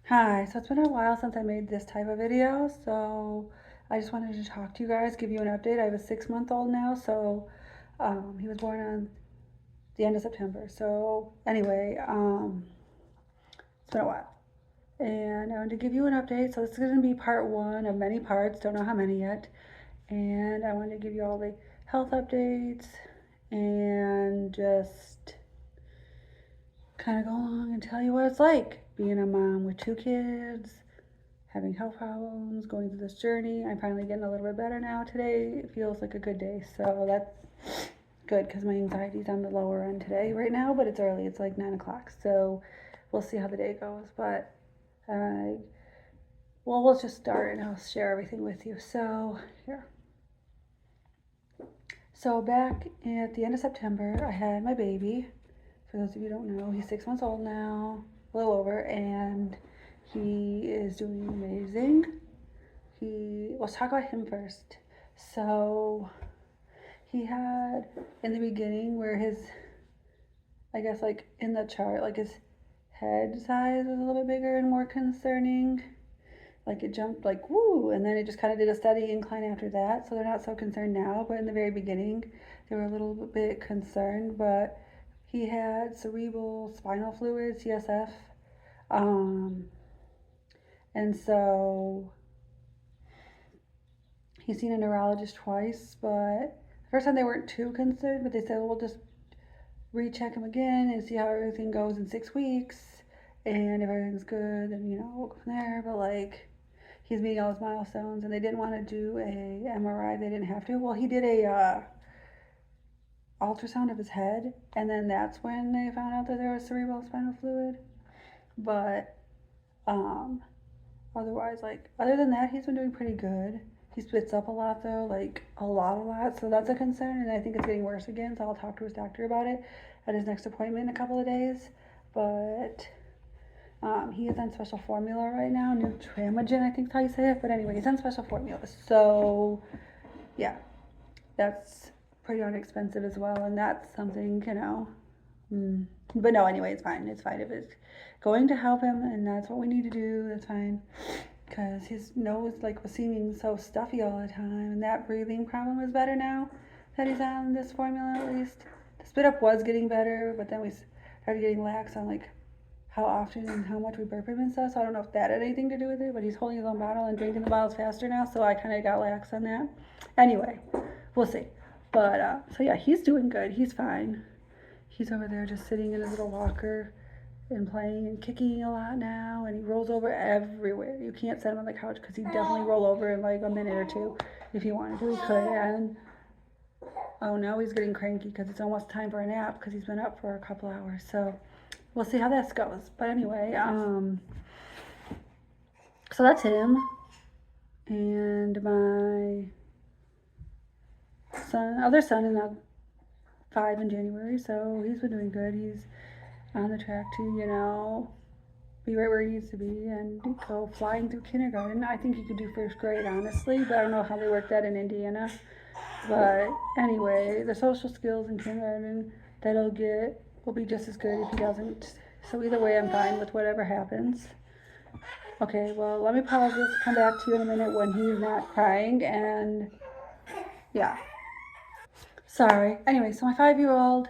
Hi, so it's been a while since I made this type of video, so I just wanted to talk to you guys, give you an update. I have a 6-month-old now, so he was born on the end of September. So anyway, it's been a while. And I wanted to give you an update. So this is going to be part one of many parts, don't know how many yet. And I wanted to give you all the health updates and just kind of go along and tell you what it's like being a mom with 2 kids, having health problems, going through this journey. I'm finally getting a little bit better now. Today it feels like a good day, so that's good because my anxiety's on the lower end today right now, but it's early. It's like 9 o'clock, so we'll see how the day goes. But well, we'll just start and I'll share everything with you. So here. So back at the end of September, I had my baby. For those of you who don't know, he's 6 months old now, a little over, and he is doing amazing. Let's talk about him first. So he had in the beginning where his, I guess like in the chart, like his head size was a little bit bigger and more concerning. Like it jumped like woo, and then it just kind of did a steady incline after that. So they're not so concerned now, but in the very beginning they were a little bit concerned. But he had cerebral spinal fluid, CSF, um, and so he's seen a neurologist twice, but the first time they weren't too concerned, but they said, well, we'll just recheck him again and see how everything goes in 6 weeks. And if everything's good, then, we'll go from there. But, like, he's meeting all his milestones, and they didn't want to do a MRI. They didn't have to. Well, he did a ultrasound of his head, and then that's when they found out that there was cerebral spinal fluid. But um, otherwise, like, other than that, he's been doing pretty good. He spits up a lot though, like a lot. So that's a concern, and I think it's getting worse again. So I'll talk to his doctor about it at his next appointment in a couple of days. But he is on special formula right now, Nutramigen, I think is how you say it. But anyway, he's on special formula. So yeah, that's pretty inexpensive as well, and that's something, But no, anyway, it's fine. It's fine if it's going to help him, and that's what we need to do. That's fine. Because his nose like was seeming so stuffy all the time, and that breathing problem is better now that he's on this formula at least. The spit up was getting better, but then we started getting lax on like how often and how much we burp him and stuff. So I don't know if that had anything to do with it, but he's holding his own bottle and drinking the bottles faster now, so I kind of got lax on that. Anyway, we'll see. But so yeah, he's doing good. He's fine. He's over there just sitting in his little walker and playing and kicking a lot now, and he rolls over everywhere. You can't set him on the couch because he'd definitely roll over in like a minute or two if he wanted to. He could. And oh, now he's getting cranky because it's almost time for a nap because he's been up for a couple hours. So we'll see how this goes. But anyway, so that's him. And my other son is now 5 in January, so he's been doing good. He's on the track to, be right where he needs to be and go flying through kindergarten. I think he could do first grade, honestly, but I don't know how they work that in Indiana. But anyway, the social skills in kindergarten that he'll get will be just as good if he doesn't. So either way, I'm fine with whatever happens. Okay, well, let me pause this, come back to you in a minute when he's not crying, and yeah. Sorry. Anyway, so my 5-year-old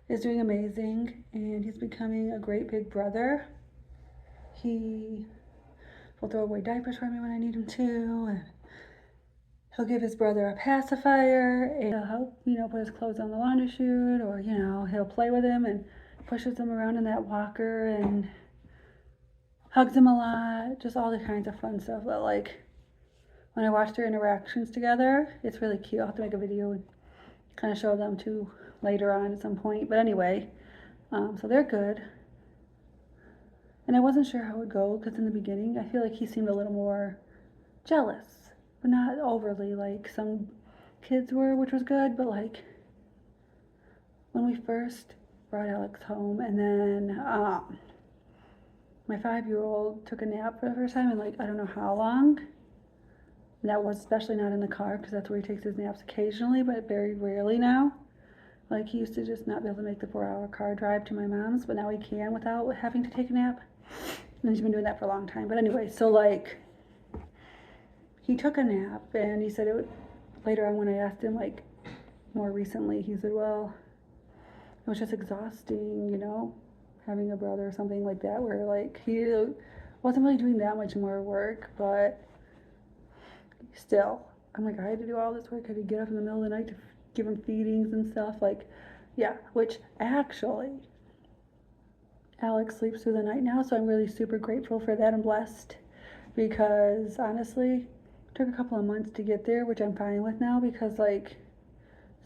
is doing amazing, and he's becoming a great big brother. He will throw away diapers for me when I need him to, and he'll give his brother a pacifier, and he'll help, put his clothes on the laundry chute, or, he'll play with him and pushes him around in that walker and hugs him a lot, just all the kinds of fun stuff that, like, when I watch their interactions together, it's really cute. I'll have to make a video and kind of show them too later on at some point. But anyway, so they're good. And I wasn't sure how it would go because in the beginning, I feel like he seemed a little more jealous, but not overly like some kids were, which was good. But like when we first brought Alex home, and then my 5-year-old took a nap for the first time in like I don't know how long. And that was especially not in the car because that's where he takes his naps occasionally, but very rarely now. Like, he used to just not be able to make the 4-hour car drive to my mom's, but now he can without having to take a nap. And he's been doing that for a long time. But anyway, so like, he took a nap, and he said it would, later on when I asked him, like, more recently, he said, well, it was just exhausting, you know, having a brother or something like that, where like he wasn't really doing that much more work, but still, I'm like, I had to do all this work. I had to get up in the middle of the night to give him feedings and stuff. Like, yeah, which actually, Alex sleeps through the night now, so I'm really super grateful for that and blessed, because honestly, it took a couple of months to get there, which I'm fine with now, because like,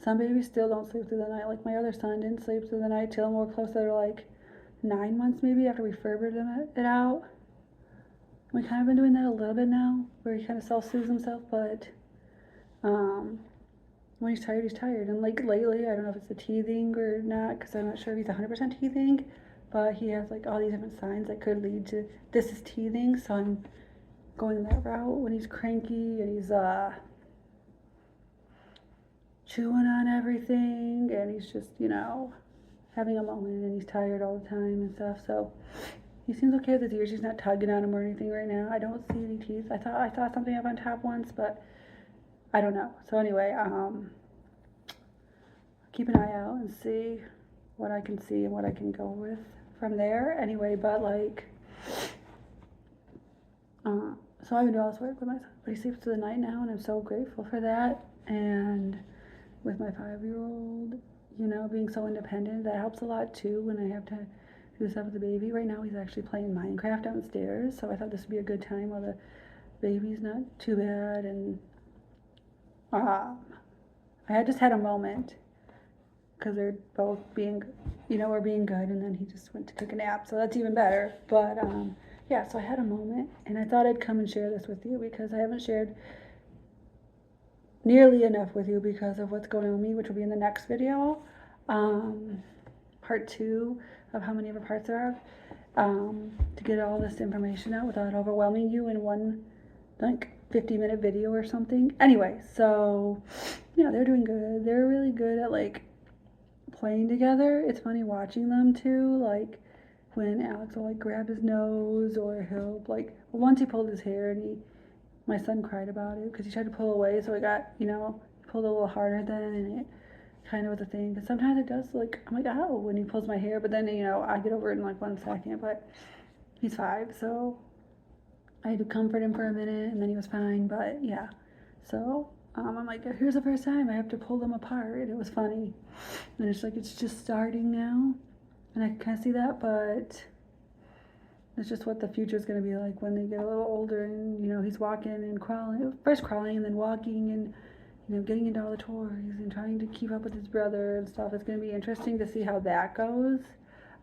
some babies still don't sleep through the night. Like, my other son didn't sleep through the night till more closer to like 9 months maybe, after we furbered it out. We kind of been doing that a little bit now, where he kind of self-soothes himself, but when he's tired, he's tired. And like lately, I don't know if it's the teething or not, because I'm not sure if he's 100% teething, but he has like all these different signs that could lead to this is teething, so I'm going that route when he's cranky and he's chewing on everything, and he's just, you know, having a moment, and he's tired all the time and stuff. So he seems okay with his ears. He's not tugging on them or anything right now. I don't see any teeth. I thought I saw something up on top once, but I don't know. So anyway, keep an eye out and see what I can see and what I can go with from there. Anyway, but like, so I've been doing all this work with my son, but he sleeps through the night now, and I'm so grateful for that. And with my 5-year-old, you know, being so independent, that helps a lot too when I have to do stuff with the baby. Right now he's actually playing Minecraft downstairs, so I thought this would be a good time while the baby's not too bad. And I just had a moment, because they're both being, you know, were being good, and then he just went to take a nap, so that's even better. But yeah, so I had a moment, and I thought I'd come and share this with you, because I haven't shared nearly enough with you because of what's going on with me, which will be in the next video, part 2 of how many other parts there are, to get all this information out without overwhelming you in one like 50-minute video or something. Anyway, so yeah, they're doing good. They're really good at like playing together. It's funny watching them too, like when Alex will like grab his nose, or he'll like, well, once he pulled his hair, and my son cried about it because he tried to pull away, so it got, you know, he pulled a little harder then, and it kind of was a thing. Because sometimes it does, like, I'm like, oh, when he pulls my hair, but then, you know, I get over it in like 1 second. But he's 5, so I had to comfort him for a minute, and then he was fine. But yeah, so I'm like, here's the first time I have to pull them apart, and it was funny. And it's like, it's just starting now, and I can kind of see that, but it's just what the future is going to be like when they get a little older, and, you know, he's walking and crawling, first crawling and then walking, and, you know, getting into all the toys and trying to keep up with his brother and stuff. It's going to be interesting to see how that goes.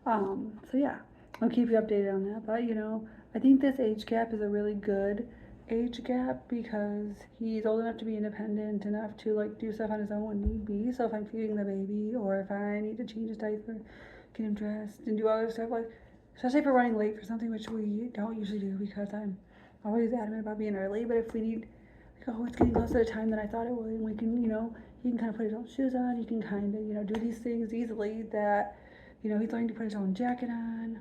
So yeah, I'll keep you updated on that. But, you know, I think this age gap is a really good age gap, because he's old enough to be independent enough to like do stuff on his own when need be. So if I'm feeding the baby, or if I need to change his diaper, get him dressed, and do other stuff, like, especially if we're running late for something, which we don't usually do, because I'm always adamant about being early. But if we need, like, oh, it's getting close to the time that I thought it would, and we can, you know, he can kind of put his own shoes on, he can kind of, you know, do these things easily, that, you know, he's learning to put his own jacket on,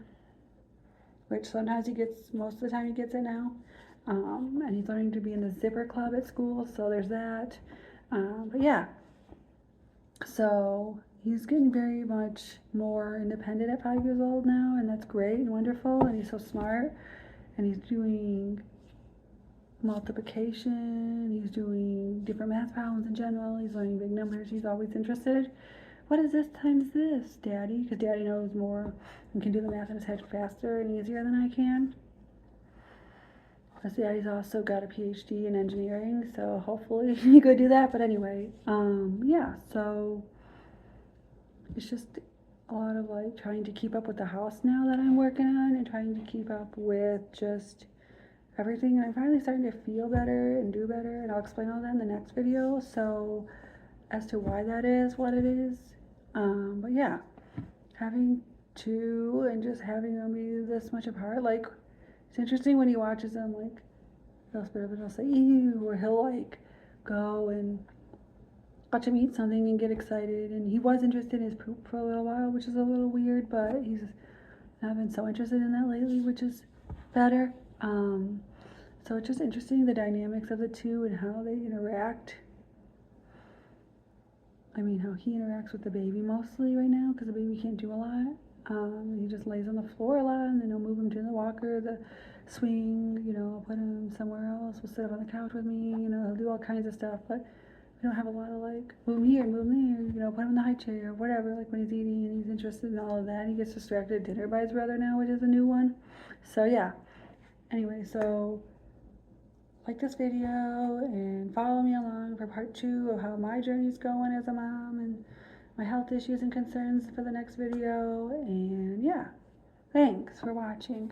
which sometimes he gets, most of the time he gets it now. And he's learning to be in the zipper club at school, so there's that. But yeah, so he's getting very much more independent at 5 years old now, and that's great and wonderful, and he's so smart, and he's doing multiplication, he's doing different math problems in general, he's learning big numbers, he's always interested. What is this times this, Daddy? Because Daddy knows more and can do the math in his head faster and easier than I can. Plus, Daddy's also got a PhD in engineering, so hopefully he could do that. But anyway, yeah, so it's just a lot of like trying to keep up with the house now that I'm working on, and trying to keep up with just everything. And I'm finally starting to feel better and do better, and I'll explain all that in the next video, so as to why that is what it is. But yeah, having two and just having them be this much apart, like, it's interesting when he watches them, like, he'll spit up and he'll say, ew, or he'll like go and watch him eat something and get excited. And he was interested in his poop for a little while, which is a little weird, but he's not been so interested in that lately, which is better. So it's just interesting the dynamics of the two and how they interact. I mean, how he interacts with the baby mostly right now, because the baby can't do a lot. He just lays on the floor a lot, and then I'll move him to the walker, the swing, I'll put him somewhere else. We'll sit up on the couch with me, he'll do all kinds of stuff, but we don't have a lot of like, move him here, move him there, put him in the high chair, or whatever, like when he's eating and he's interested in all of that. He gets distracted at dinner by his brother now, which is a new one. So yeah, anyway, so like this video and follow me along for part 2 of how my journey's going as a mom and my health issues and concerns for the next video. And yeah, thanks for watching.